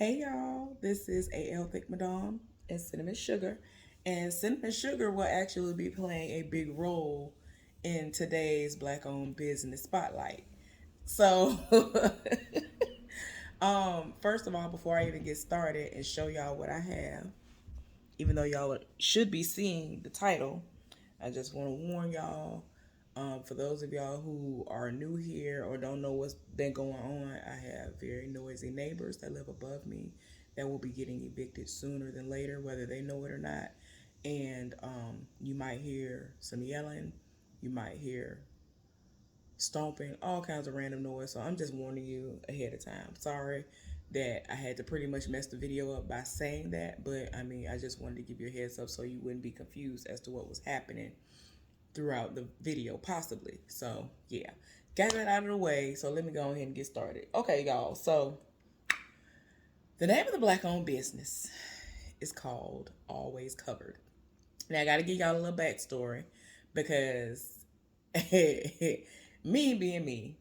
Hey y'all, this is AL Thick Madame and Cinnamon Sugar. And Cinnamon Sugar will actually be playing a big role in today's Black owned business spotlight. So, first of all, before I even get started and show y'all what I have, even though y'all should be seeing the title, I just want to warn y'all. For those of y'all who are new here or don't know what's been going on, I have very noisy neighbors that live above me that will be getting evicted sooner than later, whether they know it or not. And you might hear some yelling, you might hear stomping, all kinds of random noise. So I'm just warning you ahead of time. Sorry that I had to pretty much mess the video up by saying that, but I mean, I just wanted to give you a heads up so you wouldn't be confused as to what was happening throughout the video, possibly. So, yeah, got that out of the way. So, let me go ahead and get started. Okay, y'all. So, the name of the Black owned business is called Always Covered. Now, I got to give y'all a little backstory because me being me,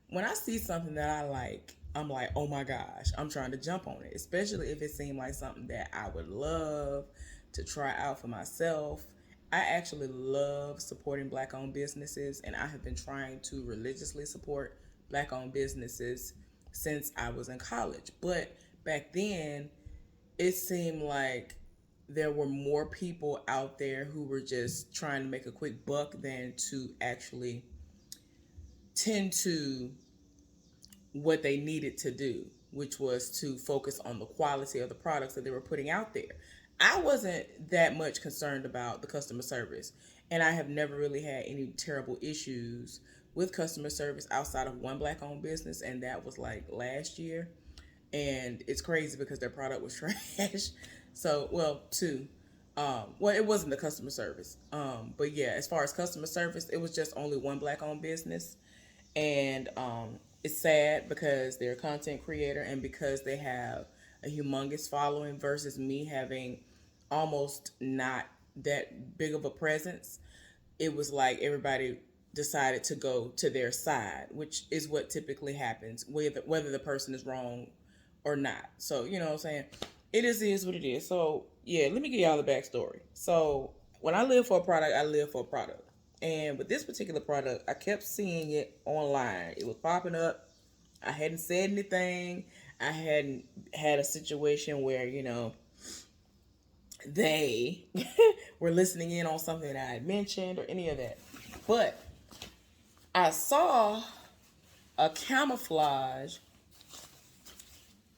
when I see something that I like, I'm like, oh my gosh, I'm trying to jump on it, especially if it seemed like something that I would love to try out for myself. I actually love supporting Black owned businesses, and I have been trying to religiously support Black owned businesses since I was in college. But back then, it seemed like there were more people out there who were just trying to make a quick buck than to actually tend to what they needed to do, which was to focus on the quality of the products that they were putting out there. I wasn't that much concerned about the customer service, and I have never really had any terrible issues with customer service outside of one Black owned business, and that was like last year. And it's crazy because their product was trash. So, well, two. Well, it wasn't the customer service. But yeah, as far as customer service, it was just only one Black owned business, and it's sad because they're a content creator and because they have a humongous following versus me having almost not that big of a presence. It was like everybody decided to go to their side, which is what typically happens, whether the person is wrong or not. So, you know what I'm saying? It is what it is. So, yeah, let me give y'all the backstory. So, when I live for a product, I live for a product. And with this particular product, I kept seeing it online. It was popping up. I hadn't said anything. I hadn't had a situation where, they were listening in on something that I had mentioned or any of that. But I saw a camouflage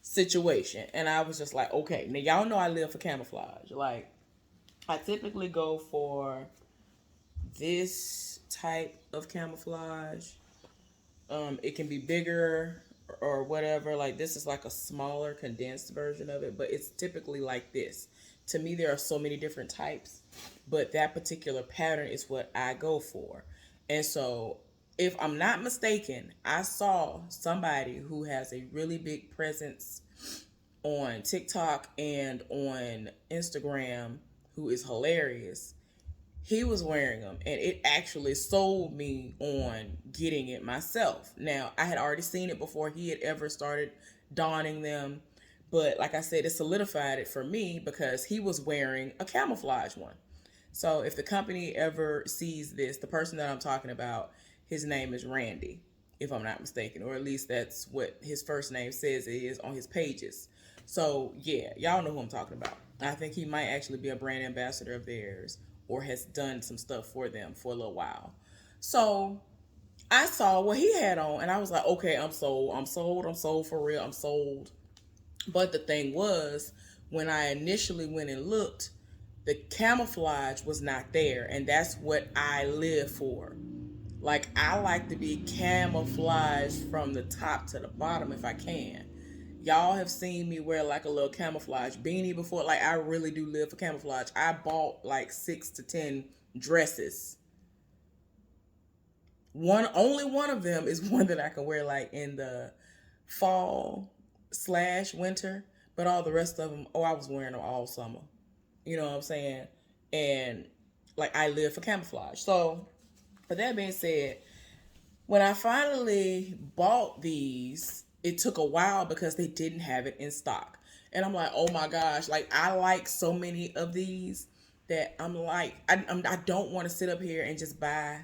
situation and I was just like, okay, now y'all know I live for camouflage. Like, I typically go for this type of camouflage. It can be bigger or whatever. Like, this is like a smaller condensed version of it, but it's typically like this. To me, there are so many different types, but that particular pattern is what I go for. And so, if I'm not mistaken, I saw somebody who has a really big presence on TikTok and on Instagram who is hilarious. He was wearing them and it actually sold me on getting it myself. Now, I had already seen it before he had ever started donning them, but like I said, it solidified it for me because he was wearing a camouflage one. So if the company ever sees this, the person that I'm talking about, his name is Randy, if I'm not mistaken, or at least that's what his first name says it is on his pages. So yeah, y'all know who I'm talking about. I think he might actually be a brand ambassador of theirs or has done some stuff for them for a little while. So I saw what he had on and I was like, okay, I'm sold. I'm sold. I'm sold for real. I'm sold. But the thing was, when I initially went and looked, the camouflage was not there. And that's what I live for. Like, I like to be camouflaged from the top to the bottom if I can. Y'all have seen me wear like a little camouflage beanie before. Like, I really do live for camouflage. I bought like 6 to 10 dresses. Only one of them is one that I can wear like in the fall/winter, but all the rest of them, oh, I was wearing them all summer. You know what I'm saying? And like, I live for camouflage. So, with that being said, when I finally bought these, it took a while because they didn't have it in stock. And I'm like, oh my gosh, like I like so many of these that I'm like, I don't want to sit up here and just buy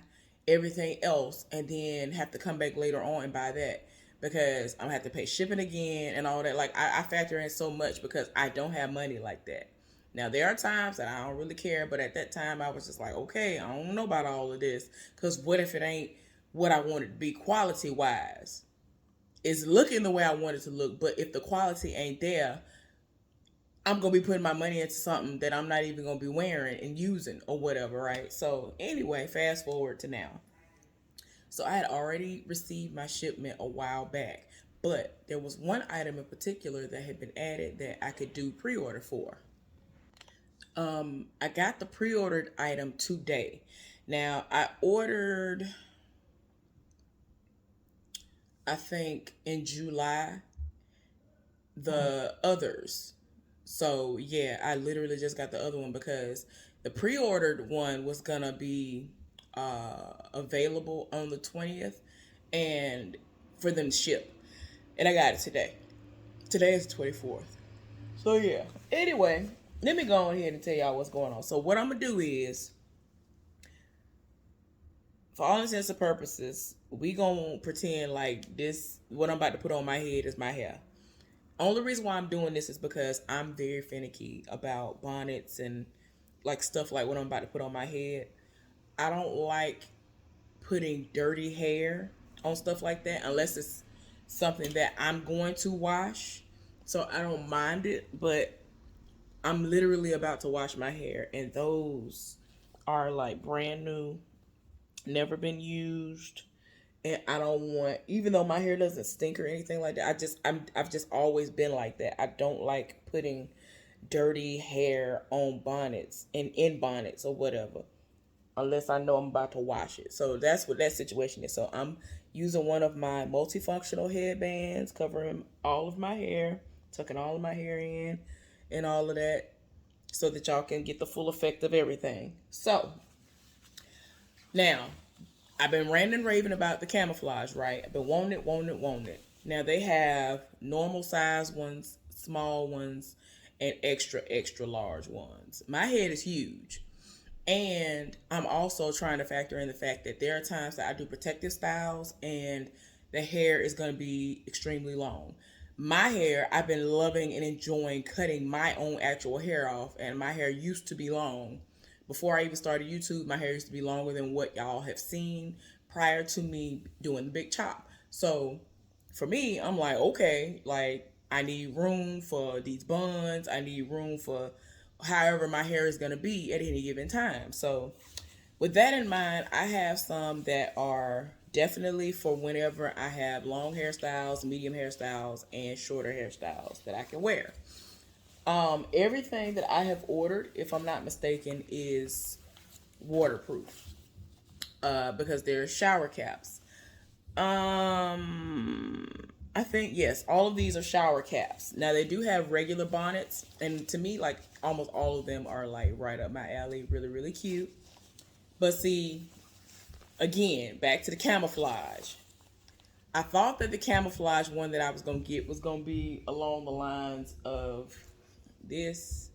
everything else and then have to come back later on and buy that because I'm gonna have to pay shipping again and all that. Like I factor in so much because I don't have money like that. Now there are times that I don't really care, but at that time I was just like, okay, I don't know about all of this because what if it ain't what I want it to be quality wise? It's looking the way I want it to look, but if the quality ain't there, I'm gonna be putting my money into something that I'm not even gonna be wearing and using or whatever, right? So anyway, fast forward to now. So I had already received my shipment a while back, but there was one item in particular that had been added that I could do pre-order for. I got the pre-ordered item today. Now I ordered, I think in July, the others. So yeah, I literally just got the other one because the pre-ordered one was gonna be available on the 20th and for them to ship. And I got it today. Today is the 24th. So yeah. Anyway, let me go on ahead and tell y'all what's going on. So what I'm gonna do is, for all intents and purposes, we gonna pretend like this what I'm about to put on my head is my hair. Only reason why I'm doing this is because I'm very finicky about bonnets and like stuff like what I'm about to put on my head. I don't like putting dirty hair on stuff like that unless it's something that I'm going to wash. So I don't mind it, but I'm literally about to wash my hair and those are like brand new, never been used. And I don't want, even though my hair doesn't stink or anything like that, I've just always been like that. I don't like putting dirty hair on bonnets and in bonnets or whatever unless I know I'm about to wash it. So that's what that situation is. So I'm using one of my multifunctional headbands covering all of my hair, tucking all of my hair in and all of that so that y'all can get the full effect of everything. So now I've been ranting and raving about the camouflage, right? I've been wanting it, wanting it, wanting it. Now they have normal size ones, small ones, and extra, extra large ones. My head is huge. And I'm also trying to factor in the fact that there are times that I do protective styles and the hair is going to be extremely long. My hair, I've been loving and enjoying cutting my own actual hair off, and my hair used to be long. Before I even started YouTube, my hair used to be longer than what y'all have seen prior to me doing the big chop. So for me, I'm like, okay, like I need room for these buns. I need room for however my hair is going to be at any given time. So with that in mind, I have some that are definitely for whenever I have long hairstyles, medium hairstyles, and shorter hairstyles that I can wear. Everything that I have ordered, if I'm not mistaken, is waterproof. Because they're shower caps. I think yes, all of these are shower caps. Now they do have regular bonnets, and to me, like almost all of them are like right up my alley, really, really cute. But see, again, back to the camouflage. I thought that the camouflage one that I was gonna get was gonna be along the lines of this.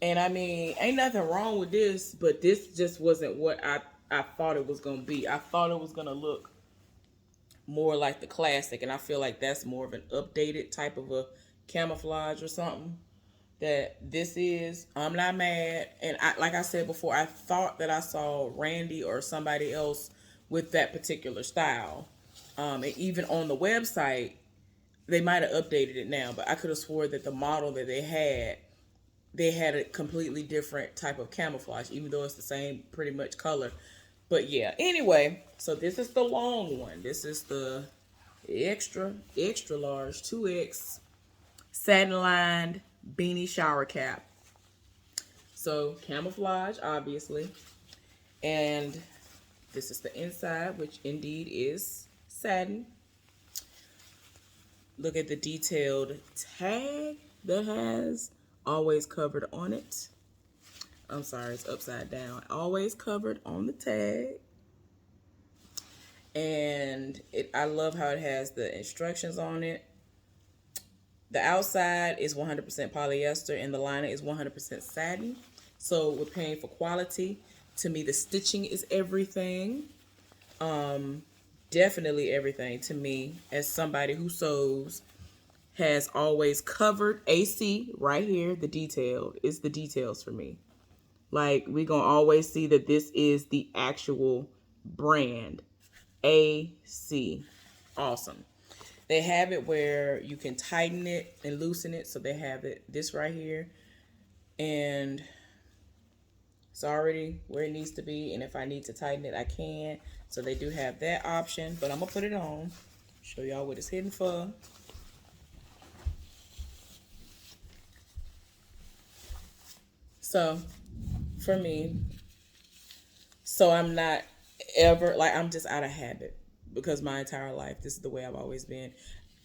And I mean, ain't nothing wrong with this, but this just wasn't what I thought it was gonna be. I thought it was gonna look more like the classic, and I feel like that's more of an updated type of a camouflage or something that this is. I'm not mad, and like I said before, I thought that I saw Randy or somebody else with that particular style, and even on the website they might have updated it now, but I could have swore that the model that they had a completely different type of camouflage, even though it's the same pretty much color. But yeah, anyway, so this is the long one. This is the extra, extra large 2X satin lined beanie shower cap. So camouflage, obviously. And this is the inside, which indeed is satin. Look at the detailed tag that has always covered on it. I'm sorry, it's upside down. Always covered on the tag. And I love how it has the instructions on it. The outside is 100% polyester and the liner is 100% satin. So we're paying for quality. To me, the stitching is everything. Definitely everything to me, as somebody who sews, has always covered AC right here. The detailed is the details for me. Like, we gonna always see that this is the actual brand. AC. Awesome. They have it where you can tighten it and loosen it. So they have it this right here. And it's already where it needs to be. And if I need to tighten it, I can. So they do have that option. But I'm going to put it on. Show y'all what it's hidden for. So for me, so I'm not ever, like, I'm just out of habit. Because my entire life, this is the way I've always been.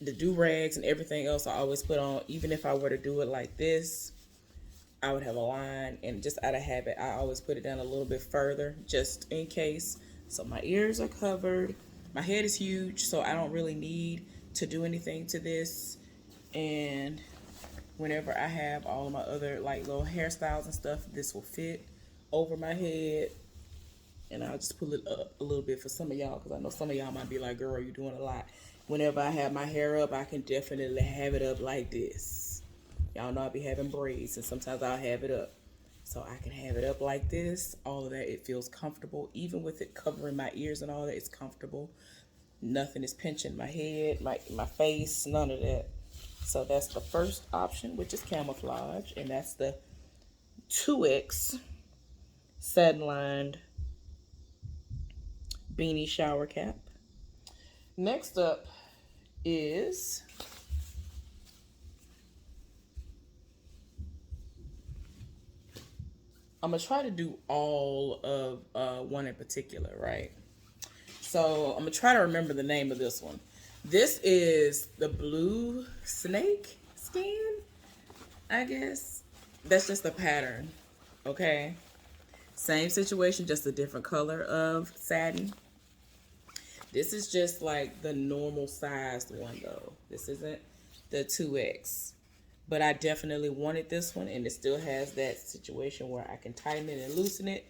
The do-rags and everything else I always put on. Even if I were to do it like this, I would have a line. And just out of habit, I always put it down a little bit further, just in case. So my ears are covered. My head is huge, so I don't really need to do anything to this. And whenever I have all of my other, like, little hairstyles and stuff, this will fit over my head. And I'll just pull it up a little bit for some of y'all, because I know some of y'all might be like, girl, you're doing a lot. Whenever I have my hair up, I can definitely have it up like this. Y'all know I be having braids, and sometimes I'll have it up. So I can have it up like this. All of that, it feels comfortable. Even with it covering my ears and all that, it's comfortable. Nothing is pinching my head, my face, none of that. So that's the first option, which is camouflage. And that's the 2X satin lined beanie shower cap. Next up is I'm gonna try to do all of one in particular, right? So I'm gonna try to remember the name of this one. This is the blue snake skin, I guess. That's just the pattern, okay? Same situation, just a different color of satin. This is just like the normal sized one though. This isn't the 2X. But I definitely wanted this one, and it still has that situation where I can tighten it and loosen it.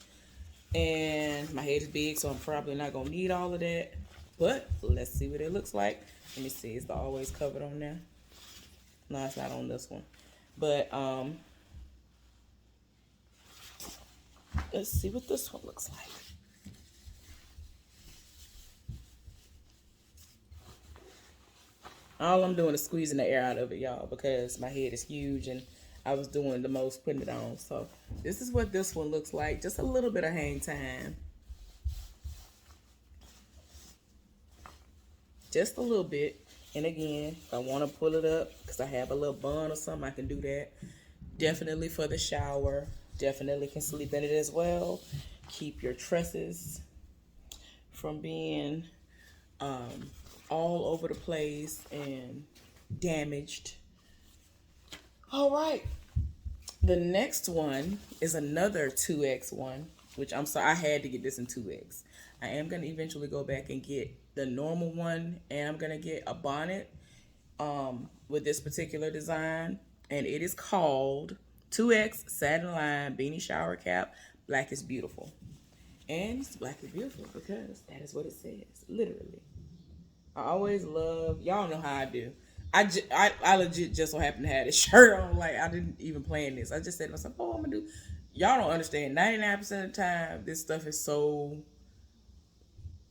And my head is big, so I'm probably not going to need all of that. But let's see what it looks like. Let me see. Is the always covered on there? No, it's not on this one. But let's see what this one looks like. All I'm doing is squeezing the air out of it, y'all, because my head is huge and I was doing the most putting it on. So this is what this one looks like. Just a little bit of hang time. Just a little bit. And again, if I want to pull it up because I have a little bun or something, I can do that. Definitely for the shower. Definitely can sleep in it as well. Keep your tresses from being all over the place and damaged. All right. The next one is another 2X one, which I'm sorry, I had to get this in 2X. I am going to eventually go back and get the normal one, and I'm going to get a bonnet with this particular design, and it is called 2X Satin Line Beanie Shower Cap. Black is beautiful. And it's black is beautiful because that is what it says, literally. I always love, y'all know how I do. I legit just so happened to have this shirt on. Like, I didn't even plan this. I just said to myself, oh, I'm going to do. Y'all don't understand. 99% of the time, this stuff is so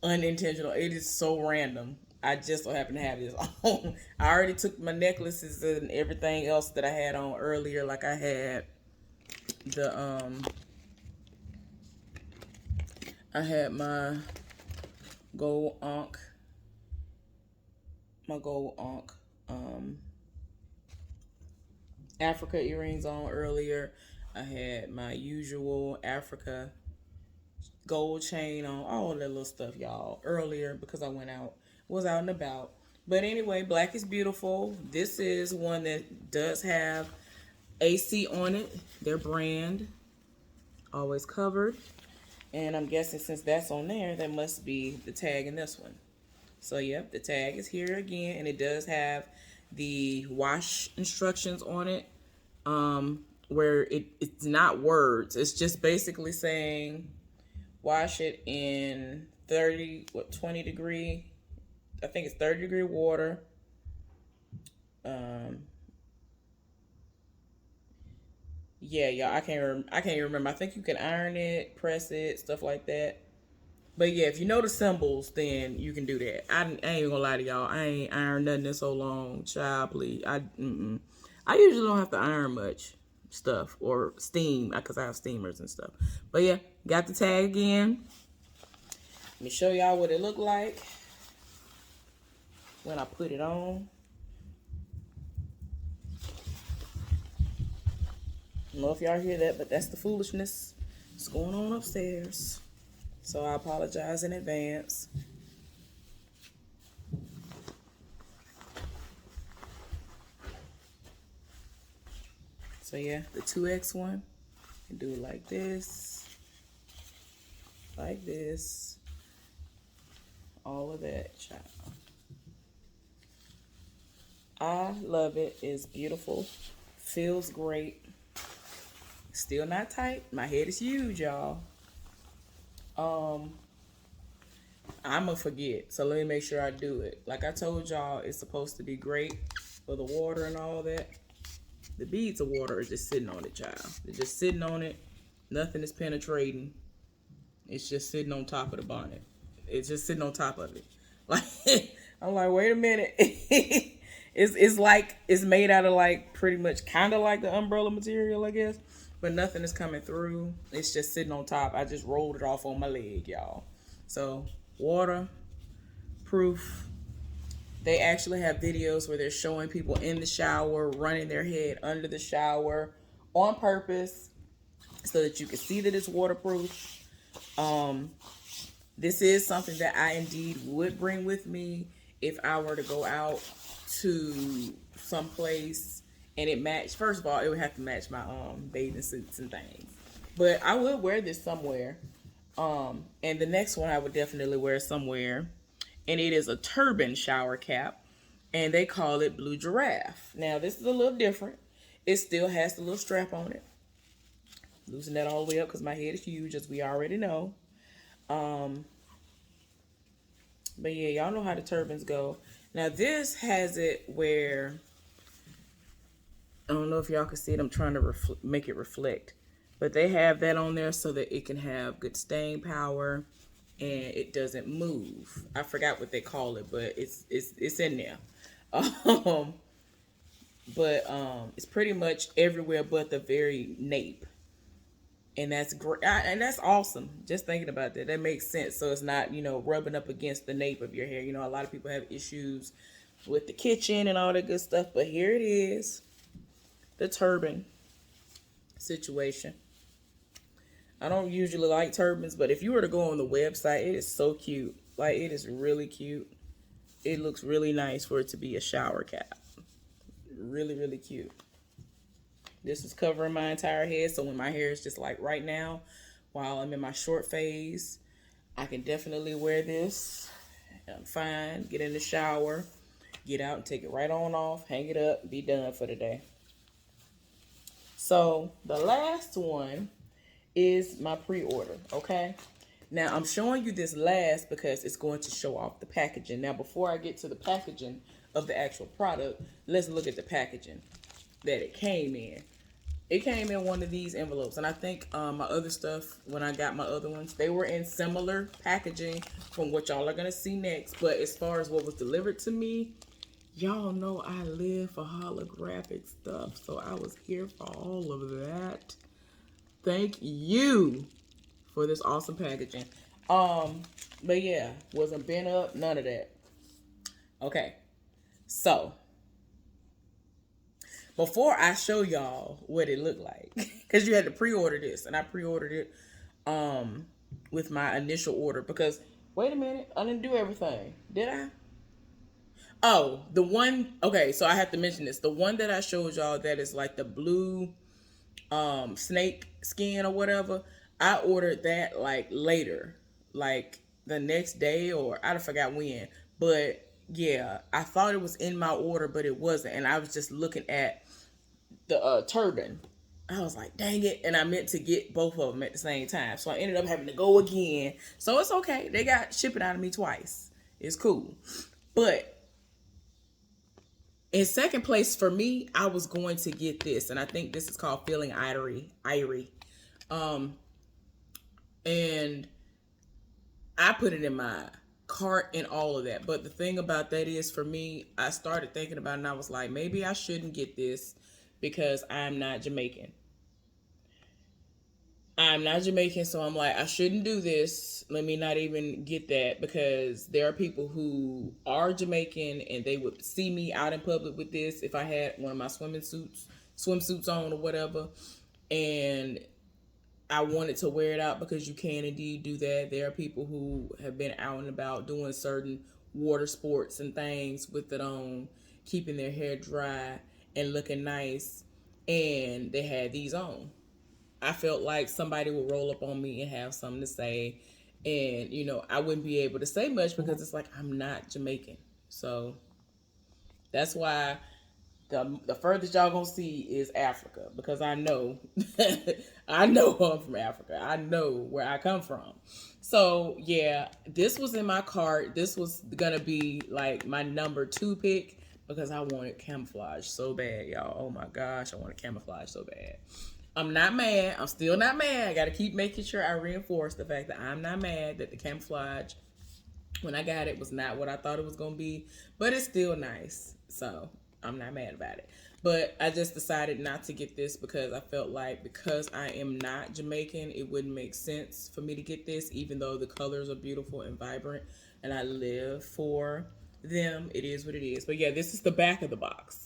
unintentional. It is so random. I just so happen to have this on. I already took my necklaces and everything else that I had on earlier. Like, I had I had my gold Ankh. Africa earrings on earlier. I had my usual Africa gold chain on, all that little stuff, y'all, earlier because I was out and about. But anyway, black is beautiful. This is one that does have AC on it, their brand, always covered. And I'm guessing since that's on there, that must be the tag in this one. So yep, the tag is here again, and it does have the wash instructions on it. Where it's not words. It's just basically saying wash it in 20 degree. I think it's 30-degree water. Yeah, y'all. I can't even remember. I think you can iron it, press it, stuff like that. But yeah, if you know the symbols, then you can do that. I ain't gonna lie to y'all. I ain't ironed nothing in so long. Child, please. I usually don't have to iron much stuff or steam because I have steamers and stuff. But yeah, got the tag again. Let me show y'all what it looked like when I put it on. I don't know if y'all hear that, but that's the foolishness that's going on upstairs. So I apologize in advance. So yeah, the 2X one, you do it like this, all of that, child. I love it. It's beautiful, feels great. Still not tight. My head is huge, y'all. I'ma forget, so let me make sure I do it. Like I told y'all, it's supposed to be great for the water and all that. The beads of water are just sitting on it, child. They're just sitting on it. Nothing is penetrating. It's just sitting on top of the bonnet. It's just sitting on top of it. Like I'm like, wait a minute. It's like it's made out of like pretty much kind of like the umbrella material, I guess. But nothing is coming through. It's just sitting on top. I just rolled it off on my leg, y'all. So waterproof. They actually have videos where they're showing people in the shower, running their head under the shower on purpose so that you can see that it's waterproof. This is something that I indeed would bring with me if I were to go out to some place and it matched. First of all, it would have to match my bathing suits and things. But I would wear this somewhere. And the next one I would definitely wear somewhere. And it is a Turban Shower Cap. And they call it Blue Giraffe. Now, this is a little different. It still has the little strap on it. Loosen that all the way up because my head is huge, as we already know. But yeah, y'all know how the turbans go. Now, this has it where... I don't know if y'all can see it. I'm trying to make it reflect. But they have that on there so that it can have good staying power and it doesn't move. I forgot what they call it, but it's in there. It's pretty much everywhere but the very nape. And that's great. And that's awesome. Just thinking about that. That makes sense. So it's not, rubbing up against the nape of your hair. A lot of people have issues with the kitchen and all that good stuff. But here it is. The turban situation. I don't usually like turbans, but if you were to go on the website, it is so cute. Like, it is really cute. It looks really nice for it to be a shower cap. Really, really cute. This is covering my entire head, so when my hair is just like right now, while I'm in my short phase, I can definitely wear this. I'm fine. Get in the shower, get out and take it right on off, hang it up, be done for the day. So the last one is my pre-order, okay? Now, I'm showing you this last because it's going to show off the packaging. Now, before I get to the packaging of the actual product, let's look at the packaging that it came in. It came in one of these envelopes, and I think my other stuff, when I got my other ones, they were in similar packaging from what y'all are going to see next. But as far as what was delivered to me, y'all know I live for holographic stuff, so I was here for all of that. Thank you for this awesome packaging. But yeah, wasn't bent up, none of that. Okay, so before I show y'all what it looked like, because you had to pre-order this, and I pre-ordered it with my initial order, because wait a minute, I didn't do everything, did I? Oh, the one, okay, so I have to mention this. The one that I showed y'all that is like the blue snake skin or whatever, I ordered that like later, like the next day, or I don't forgot when. But yeah, I thought it was in my order, but it wasn't. And I was just looking at the turban. I was like, dang it. And I meant to get both of them at the same time. So I ended up having to go again. So it's okay. They got shipping out of me twice. It's cool. But in second place for me, I was going to get this. And I think this is called Feeling Irie. Um, and I put it in my cart and all of that. But the thing about that is, for me, I started thinking about it and I was like, maybe I shouldn't get this because I'm not Jamaican. I'm not Jamaican, so I'm like, I shouldn't do this. Let me not even get that, because there are people who are Jamaican and they would see me out in public with this if I had one of my swimsuits on or whatever. And I wanted to wear it out because you can indeed do that. There are people who have been out and about doing certain water sports and things with it on, keeping their hair dry and looking nice, and they had these on. I felt like somebody would roll up on me and have something to say. And, I wouldn't be able to say much because it's like, I'm not Jamaican. So that's why the furthest y'all gonna see is Africa, because I know I know I'm from Africa. I know where I come from. So yeah, this was in my cart. This was gonna be like my number 2 pick because I wanted camouflage so bad, y'all. Oh my gosh, I wanted camouflage so bad. I'm not mad. I'm still not mad. I got to keep making sure I reinforce the fact that I'm not mad that the camouflage, when I got it, was not what I thought it was going to be. But it's still nice. So I'm not mad about it. But I just decided not to get this because I felt like, because I am not Jamaican, it wouldn't make sense for me to get this, even though the colors are beautiful and vibrant and I live for them. It is what it is. But yeah, this is the back of the box.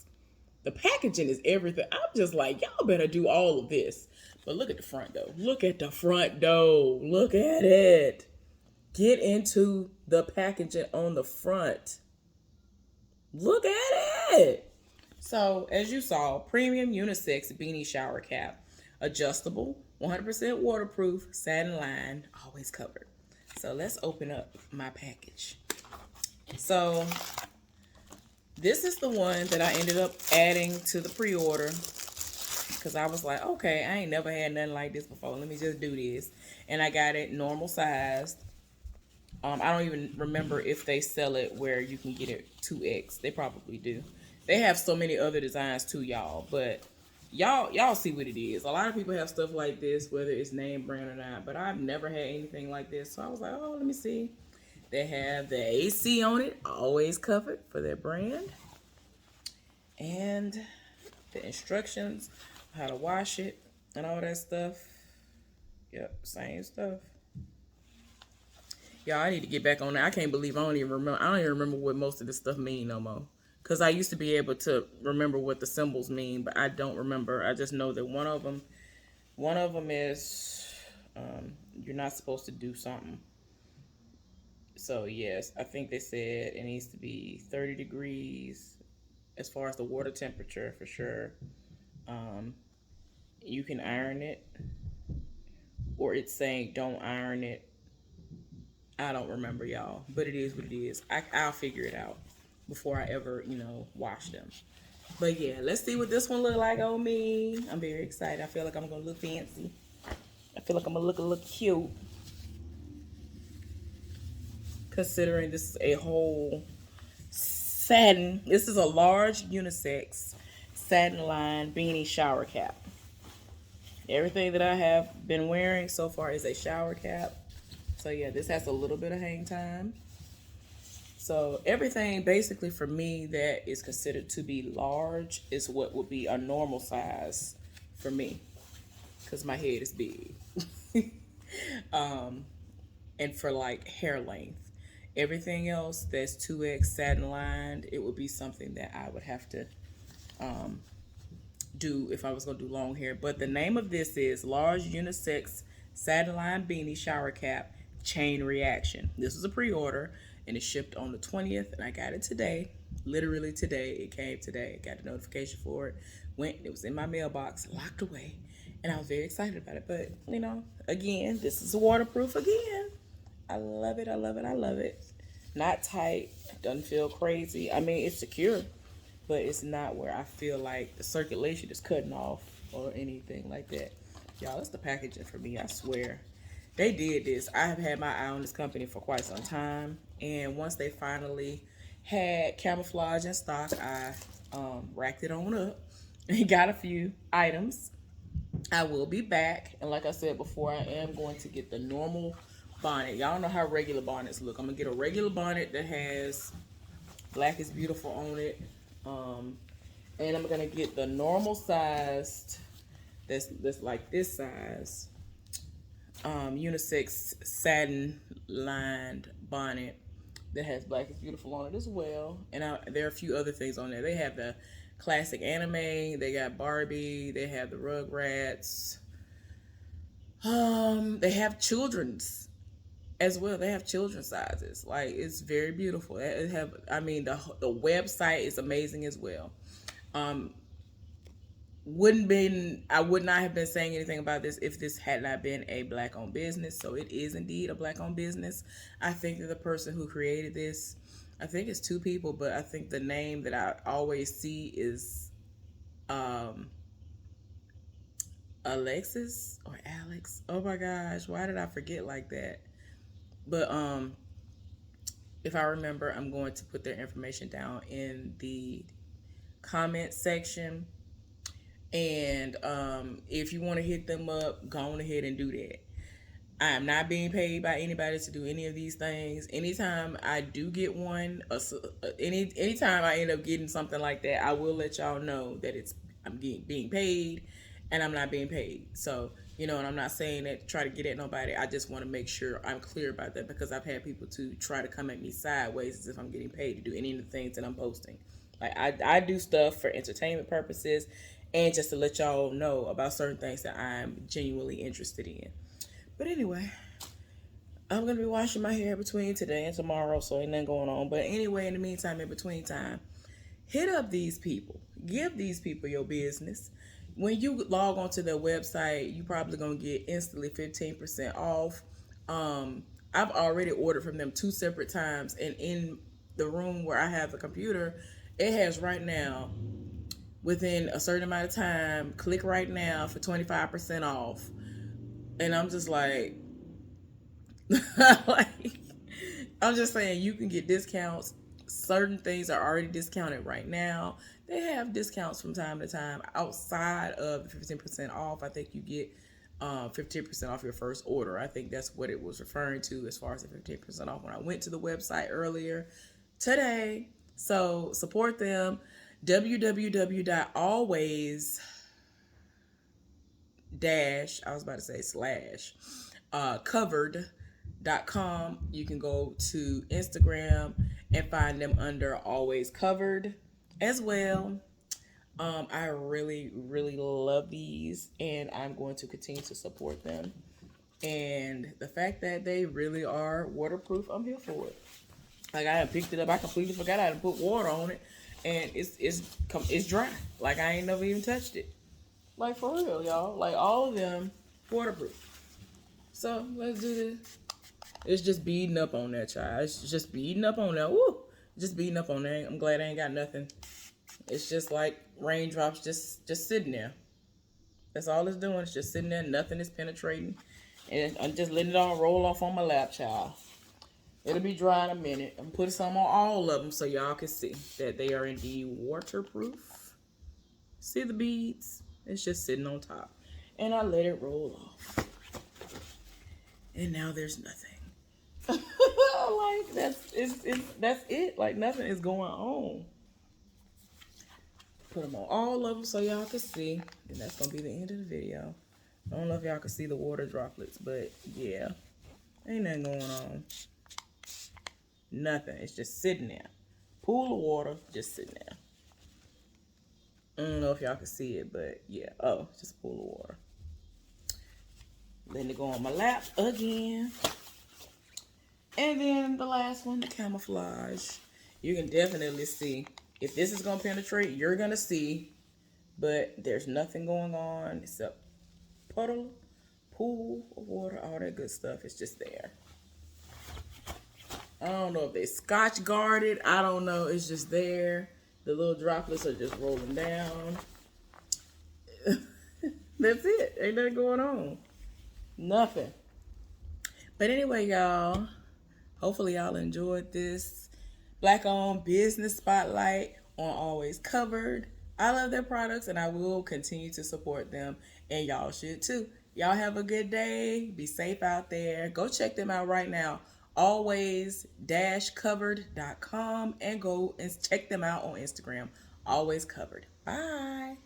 The packaging is everything. I'm just like, y'all better do all of this. But look at the front, though. Look at the front, though. Look at it. Get into the packaging on the front. Look at it. So, as you saw, premium unisex beanie shower cap. Adjustable, 100% waterproof, satin lined, always covered. So, let's open up my package. So, this is the one that I ended up adding to the pre-order because I was like, okay, I ain't never had nothing like this before. Let me just do this. And I got it normal sized. I don't even remember if they sell it where you can get it 2X. They probably do. They have so many other designs too, y'all. But y'all see what it is. A lot of people have stuff like this, whether it's name brand or not. But I've never had anything like this. So I was like, oh, let me see. They have the AC on it, always covered for their brand. And the instructions, how to wash it, and all that stuff. Yep, same stuff. Y'all, I need to get back on that. I can't believe I don't even remember what most of this stuff mean no more. Because I used to be able to remember what the symbols mean, but I don't remember. I just know that one of them is you're not supposed to do something. So yes, I think they said it needs to be 30 degrees as far as the water temperature for sure. You can iron it, or it's saying don't iron it. I don't remember, y'all, but it is what it is. I'll figure it out before I ever, wash them. But yeah, let's see what this one look like on me. I'm very excited. I feel like I'm gonna look fancy. I feel like I'm gonna look a little cute, considering this is a whole satin. This is a large unisex satin line beanie shower cap. Everything that I have been wearing so far is a shower cap. So yeah, this has a little bit of hang time. So everything basically for me that is considered to be large is what would be a normal size for me, because my head is big. And for like hair length. Everything else that's 2X satin lined, it would be something that I would have to do if I was going to do long hair. But the name of this is Large Unisex Satin Lined Beanie Shower Cap Chain Reaction. This was a pre-order and it shipped on the 20th and I got it today. Literally today, it came today. Got a notification for it. It was in my mailbox, locked away. And I was very excited about it. But, you know, again, this is waterproof again. I love it. I love it. I love it. Not tight. Doesn't feel crazy. I mean, it's secure, but it's not where I feel like the circulation is cutting off or anything like that. Y'all, it's the packaging for me, I swear. They did this. I have had my eye on this company for quite some time. And once they finally had camouflage in stock, I racked it on up and got a few items. I will be back. And like I said before, I am going to get the normal bonnet. Y'all know how regular bonnets look. I'm going to get a regular bonnet that has Black is Beautiful on it. And I'm going to get the normal sized, that's like this size, unisex satin lined bonnet that has Black is Beautiful on it as well. And there are a few other things on there. They have the classic anime, they got Barbie, they have the Rugrats, they have children's as well. They have children's sizes. Like, it's very beautiful. It have, I mean, the website is amazing as well. I would not have been saying anything about this if this had not been a Black-owned business. So it is indeed a Black-owned business. I think that the person who created this, I think it's two people, but I think the name that I always see is Alexis or Alex. Oh my gosh, why did I forget like that? But if I remember, I'm going to put their information down in the comment section. And if you want to hit them up, go on ahead and do that. I am not being paid by anybody to do any of these things. Anytime I do get one, anytime I end up getting something like that, I will let y'all know that I'm being paid and I'm not being paid. So, you know, and I'm not saying that to try to get at nobody. I just want to make sure I'm clear about that, because I've had people to try to come at me sideways as if I'm getting paid to do any of the things that I'm posting. Like, I do stuff for entertainment purposes and just to let y'all know about certain things that I'm genuinely interested in. But anyway, I'm going to be washing my hair between today and tomorrow, so ain't nothing going on. But anyway, in the meantime, in between time, hit up these people. Give these people your business. When you log onto their website, you probably going to get instantly 15% off. I've already ordered from them 2 separate times, and in the room where I have the computer, it has right now, within a certain amount of time, click right now for 25% off. And I'm just like, I'm just saying, you can get discounts. Certain things are already discounted right now. They have discounts from time to time outside of the 15% off. I think you get 15% off your first order. I think that's what it was referring to as far as the 15% off when I went to the website earlier today. So support them. www.always- covered.com. You can go to Instagram and find them under Always Covered as well. I really, really love these, and I'm going to continue to support them. And the fact that they really are waterproof, I'm here for it. Like, I picked it up, I completely forgot I had to put water on it, and it's dry. Like, I ain't never even touched it. Like, for real, y'all. Like, all of them waterproof. So, let's do this. It's just beading up on that, child. It's just beading up on that. Woo! Just beading up on that. I'm glad I ain't got nothing. It's just like raindrops just sitting there. That's all it's doing. It's just sitting there. Nothing is penetrating. And I'm just letting it all roll off on my lap, child. It'll be dry in a minute. I'm putting some on all of them so y'all can see that they are indeed waterproof. See the beads? It's just sitting on top. And I let it roll off. And now there's nothing. Like, that's it. Like, nothing is going on. Put them on all of them so y'all can see. And that's going to be the end of the video. I don't know if y'all can see the water droplets, but yeah. Ain't nothing going on. Nothing. It's just sitting there. Pool of water, just sitting there. I don't know if y'all can see it, but yeah. Oh, just a pool of water. Letting it go on my lap again. And then the last one, the camouflage. You can definitely see. If this is going to penetrate, you're going to see. But there's nothing going on except puddle, pool of water, all that good stuff. It's just there. I don't know if they scotch guarded. I don't know. It's just there. The little droplets are just rolling down. That's it. Ain't nothing going on. Nothing. But anyway, y'all, hopefully y'all enjoyed this Black-owned business spotlight on Always Covered. I love their products and I will continue to support them, and y'all should too. Y'all have a good day. Be safe out there. Go check them out right now. Always-covered.com, and go and check them out on Instagram. Always Covered. Bye.